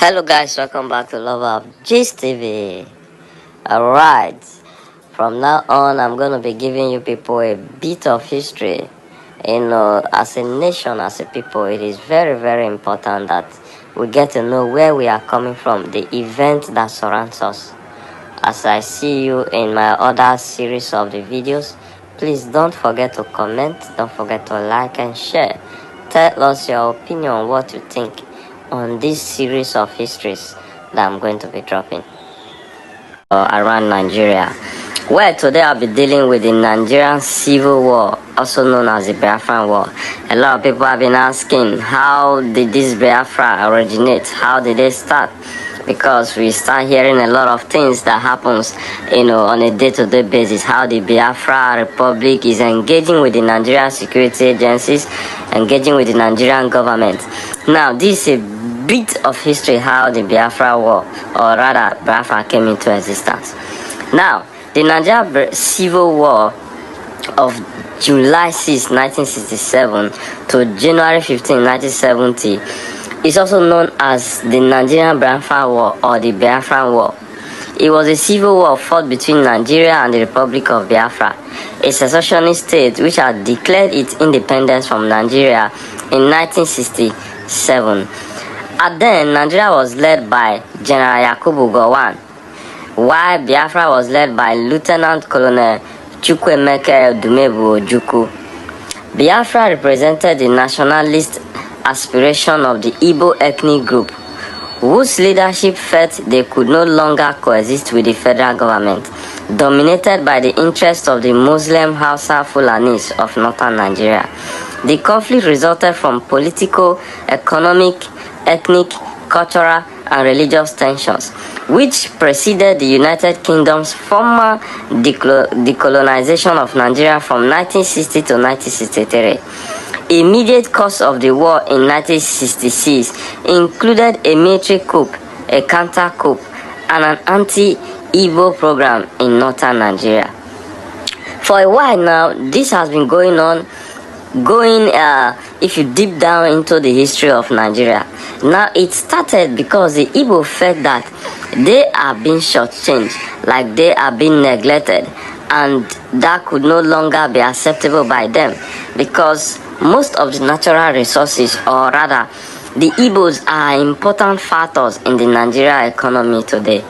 Hello guys, welcome back to Love of Gist TV. Alright, from now on I'm gonna be giving you people a bit of history. As a nation, as a people, it is very, very important that we get to know where we are coming from, the event that surrounds us. As I see you in my other series of the videos, please don't forget to comment, don't forget to like and share. Tell us your opinion on what you think on this series of histories that I'm going to be dropping around Nigeria. Well, today I'll be dealing with the Nigerian Civil War, also known as the Biafran War. A lot of people have been asking, how did this Biafra originate? How did it start? Because we start hearing a lot of things that happens, on a day-to-day basis. How the Biafra Republic is engaging with the Nigerian security agencies, engaging with the Nigerian government. Now, this is a bit of history how the Biafra War, or rather Biafra, came into existence. Now, the Nigerian Civil War of July 6, 1967 to January 15, 1970 is also known as the Nigerian Biafra War or the Biafran War. It was a civil war fought between Nigeria and the Republic of Biafra, a secessionist state which had declared its independence from Nigeria in 1967. At then, Nigeria was led by General Yakubu Gowon, while Biafra was led by Lieutenant Colonel Chukwuemeka Dumebu Ojukwu. Biafra represented the nationalist aspiration of the Igbo ethnic group, whose leadership felt they could no longer coexist with the federal government, dominated by the interests of the Muslim Hausa Fulanis of northern Nigeria. The conflict resulted from political, economic, ethnic, cultural, and religious tensions, which preceded the United Kingdom's former decolonization of Nigeria from 1960 to 1963. Immediate cause of the war in 1966 included a military coup, a counter-coup, and an anti-Igbo program in northern Nigeria. For a while now, this has been going on, if you deep down into the history of Nigeria. Now, it started because the Igbo felt that they are being shortchanged, like they are being neglected, and that could no longer be acceptable by them, because most of the natural resources, or rather, the Igbos are important factors in the Nigeria economy today.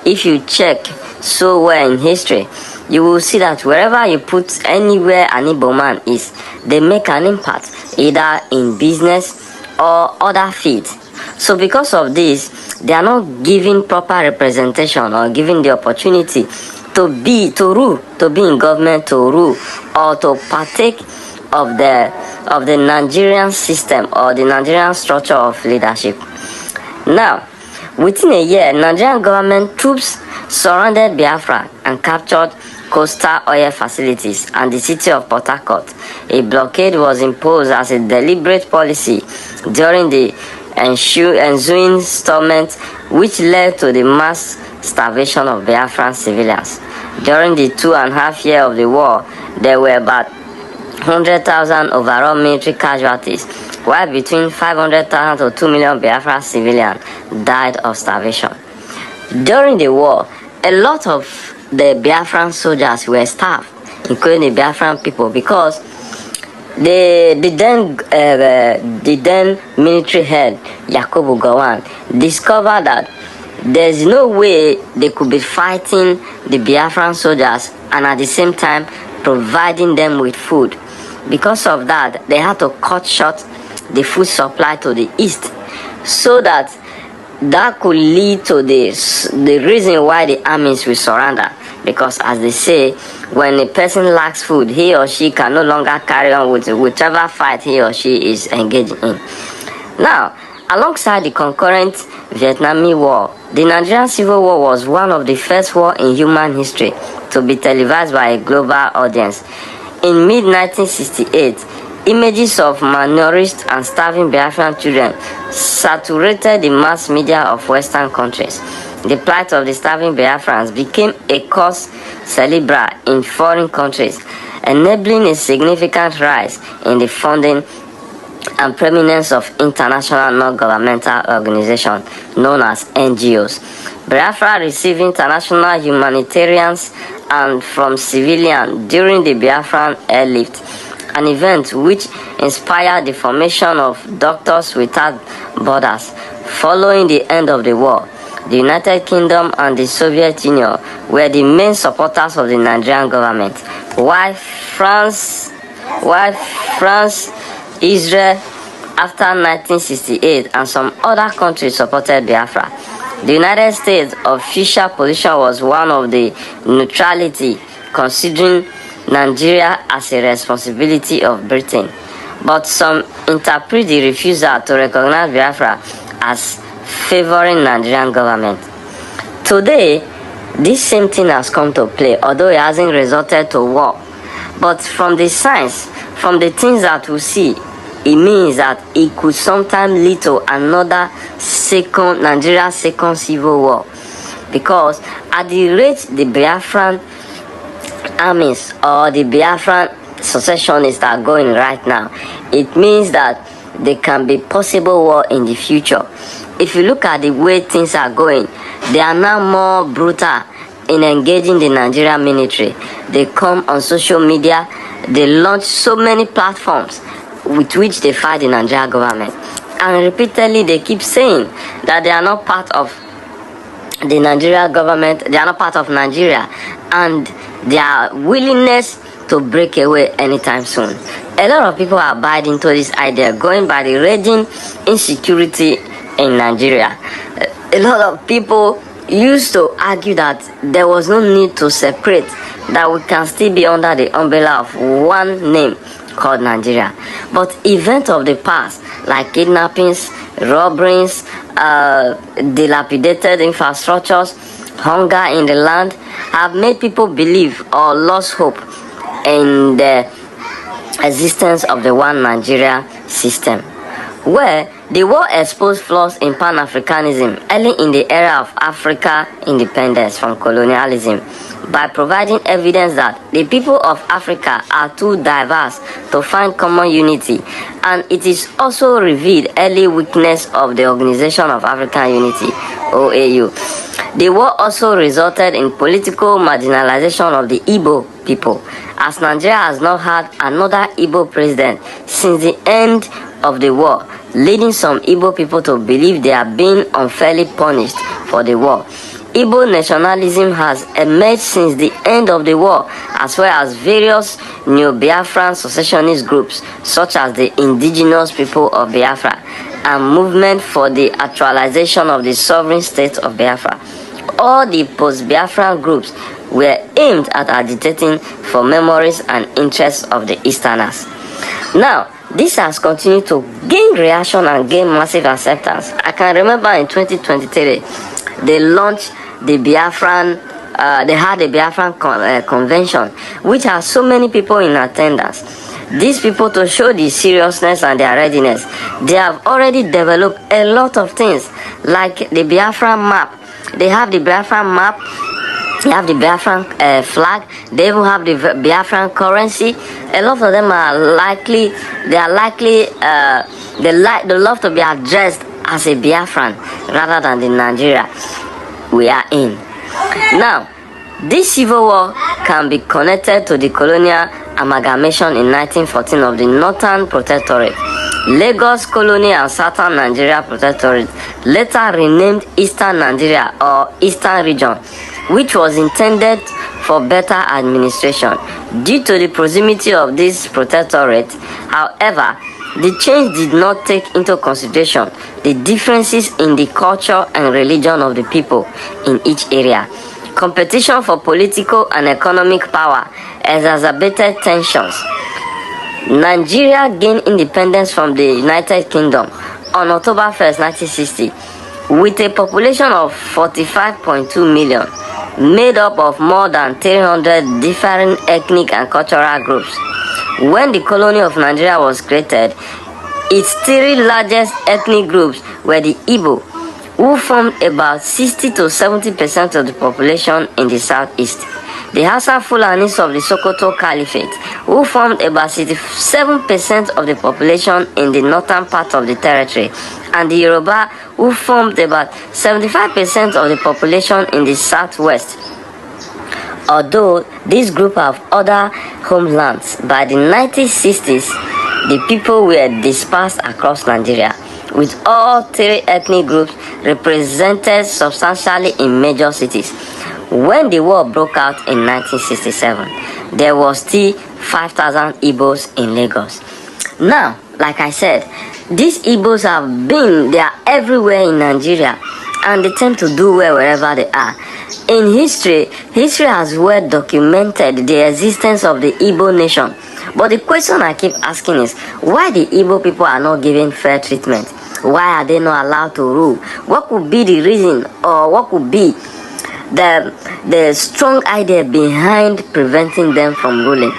If you check so well in history, you will see that wherever you put anywhere an Igbo man is, they make an impact, either in business or other fields. So because of this, they are not given proper representation or given the opportunity to be in government, to rule, or to partake of the Nigerian system or the Nigerian structure of leadership. Now, within a year, Nigerian government troops surrounded Biafra and captured coastal oil facilities and the city of Port Harcourt. A blockade was imposed as a deliberate policy during the ensuing stormment, which led to the mass starvation of Biafran civilians. During the 2.5 years of the war, there were about 100,000 overall military casualties, while between 500,000 to 2 million Biafra civilians died of starvation. During the war, a lot of the Biafran soldiers were starved, including the Biafran people, because the then military head Yakubu Gowon discovered that there's no way they could be fighting the Biafran soldiers and at the same time providing them with food. Because of that, they had to cut short the food supply to the east, so that could lead to the reason why the armies will surrender. Because as they say, when a person lacks food, he or she can no longer carry on with whichever fight he or she is engaging in. Now, alongside the concurrent Vietnamese War, the Nigerian Civil War was one of the first wars in human history to be televised by a global audience. In mid-1968, images of malnourished and starving Biafran children saturated the mass media of Western countries. The plight of the starving Biafrans became a cause célèbre in foreign countries, enabling a significant rise in the funding and prominence of international non-governmental organizations known as NGOs. Biafra received international humanitarians and from civilians during the Biafran airlift, an event which inspired the formation of Doctors Without Borders. Following the end of the war, the United Kingdom and the Soviet Union were the main supporters of the Nigerian government, while France, Israel, after 1968, and some other countries supported Biafra. The United States' official position was one of the neutrality, considering Nigeria as a responsibility of Britain. But some interpret the refusal to recognize Biafra as favoring Nigerian government. Today, this same thing has come to play, although it hasn't resulted to war. But from the signs, from the things that we see, it means that it could sometimes lead to another Nigeria's second civil war. Because at the rate the Biafran armies or the Biafran secessionists are going right now, it means that there can be possible war in the future. If you look at the way things are going, they are now more brutal in engaging the Nigerian military. They come on social media, they launch so many platforms with which they fight the Nigerian government. And repeatedly they keep saying that they are not part of the Nigerian government, they are not part of Nigeria, and their willingness to break away anytime soon. A lot of people are buying into this idea, going by the raging insecurity in Nigeria. A lot of people used to argue that there was no need to separate, that we can still be under the umbrella of one name called Nigeria. But events of the past, like kidnappings, robberies, dilapidated infrastructures, hunger in the land, have made people believe or lost hope in the existence of the one Nigeria system, where the war exposed flaws in Pan-Africanism early in the era of Africa independence from colonialism by providing evidence that the people of Africa are too diverse to find common unity, and it is also revealed early weakness of the Organization of African Unity, OAU. The war also resulted in political marginalization of the Igbo people, as Nigeria has not had another Igbo president since the end of the war, leading some Igbo people to believe they are being unfairly punished for the war. Igbo nationalism has emerged since the end of the war, as well as various new Biafran secessionist groups, such as the Indigenous People of Biafra and Movement for the Actualization of the Sovereign State of Biafra. All the post-Biafran groups were aimed at agitating for memories and interests of the Easterners. Now, this has continued to gain reaction and gain massive acceptance. I can remember in 2023, they launched the Biafran, they had a Biafran convention, which has so many people in attendance. These people, to show the seriousness and their readiness, they have already developed a lot of things, like the Biafran map. They have the Biafran map, they have the Biafran flag, they even have the Biafran currency. A lot of them are likely, they love to be addressed as a Biafran rather than the Nigeria we are in. Now, this civil war can be connected to the colonial amalgamation in 1914 of the Northern Protectorate, Lagos Colony and Southern Nigeria Protectorate, later renamed Eastern Nigeria or Eastern Region, which was intended for better administration. Due to the proximity of this protectorate, however, the change did not take into consideration the differences in the culture and religion of the people in each area. Competition for political and economic power exacerbated tensions. Nigeria gained independence from the United Kingdom on October 1st, 1960, with a population of 45.2 million, made up of more than 300 different ethnic and cultural groups. When the colony of Nigeria was created, its three largest ethnic groups were the Igbo, who formed about 60 to 70% of the population in the southeast, the Hausa Fulanis of the Sokoto Caliphate, who formed about 67% of the population in the northern part of the territory, and the Yoruba, who formed about 75% of the population in the southwest. Although this group have other homelands, by the 1960s, the people were dispersed across Nigeria, with all three ethnic groups represented substantially in major cities. When the war broke out in 1967, there was still 5,000 Igbos in Lagos. Now, like I said, these Igbos they are everywhere in Nigeria, and they tend to do well wherever they are. In history has well documented the existence of the Igbo nation. But the question I keep asking is, why the Igbo people are not given fair treatment? Why are they not allowed to rule? What could be the reason, or what could be the strong idea behind preventing them from ruling?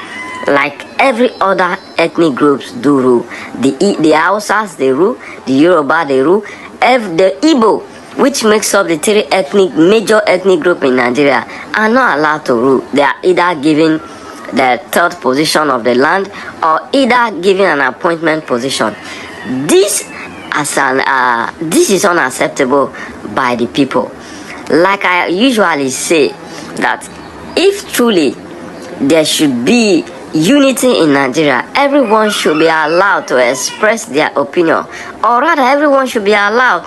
Like every other ethnic groups do rule. The Hausas, they rule. The Yoruba, they rule. The Igbo, which makes up the three major ethnic group in Nigeria, are not allowed to rule. They are either given the third position of the land, or either given an appointment position. This is unacceptable by the people. Like I usually say, that if truly there should be unity in Nigeria, everyone should be allowed to express their opinion, or rather everyone should be allowed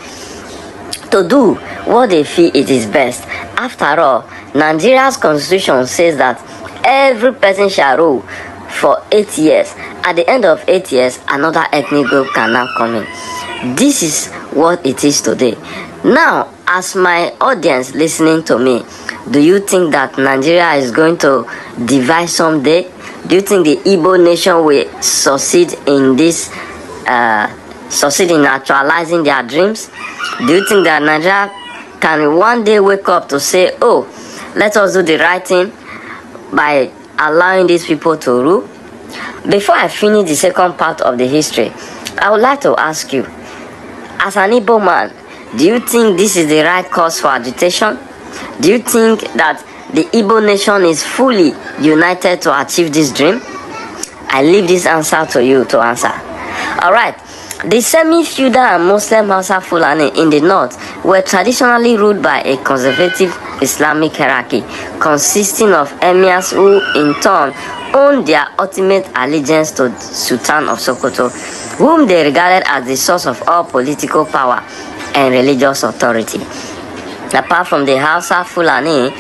to do what they feel it is best. After all, Nigeria's constitution says that every person shall rule for 8 years. At the end of 8 years, another ethnic group can now come in. This is what it is today. Now, as my audience listening to me, do you think that Nigeria is going to divide someday? Do you think the Igbo nation will succeed in actualizing their dreams? Do you think that Nigeria can one day wake up to say, oh, let us do the right thing by allowing these people to rule? Before I finish the second part of the history, I would like to ask you, as an Igbo man, do you think this is the right cause for agitation? Do you think that the Igbo nation is fully united to achieve this dream? I leave this answer to you to answer. Alright, the semi-feudal and Muslim Hausa Fulani in the north were traditionally ruled by a conservative Islamic hierarchy consisting of emirs who in turn owned their ultimate allegiance to Sultan of Sokoto, whom they regarded as the source of all political power and religious authority. Apart from the Hausa Fulani,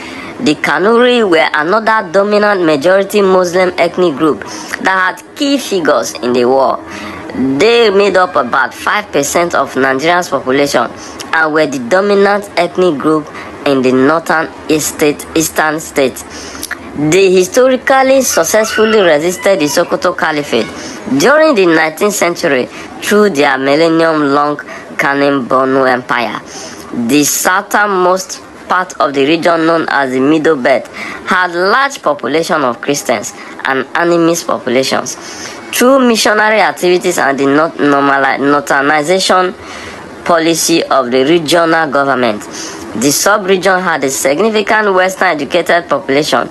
the Kanuri were another dominant majority Muslim ethnic group that had key figures in the war. They made up about 5% of Nigeria's population and were the dominant ethnic group in the northern eastern states. They historically successfully resisted the Sokoto Caliphate during the 19th century through their millennium-long Kanem Borno Empire. The southernmost part of the region known as the Middle Belt had large population of Christians and animist populations. Through missionary activities and the northernization policy of the regional government, the sub-region had a significant western educated population.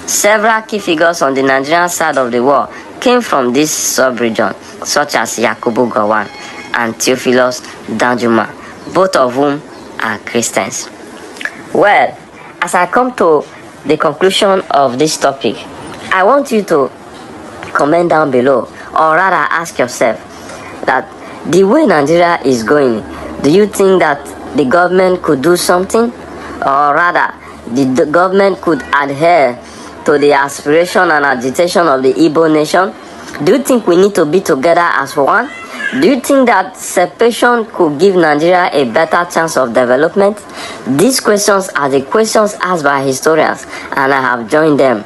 Several key figures on the Nigerian side of the war came from this sub-region, such as Yakubu Gowon and Theophilus Danjuma, both of whom are Christians. Well, as I come to the conclusion of this topic, I want you to comment down below, or rather ask yourself that the way Nigeria is going, do you think that the government could do something, or rather the government could adhere to the aspiration and agitation of the Igbo nation? Do you think we need to be together as one? Do you think that separation could give Nigeria a better chance of development? These questions are the questions asked by historians, and I have joined them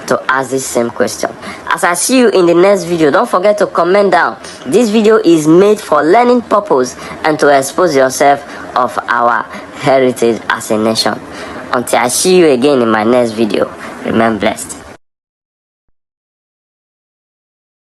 to ask this same question. As I see you in the next video, don't forget to comment down. This video is made for learning purpose and to expose yourself of our heritage as a nation. Until I see you again in my next video, remain blessed.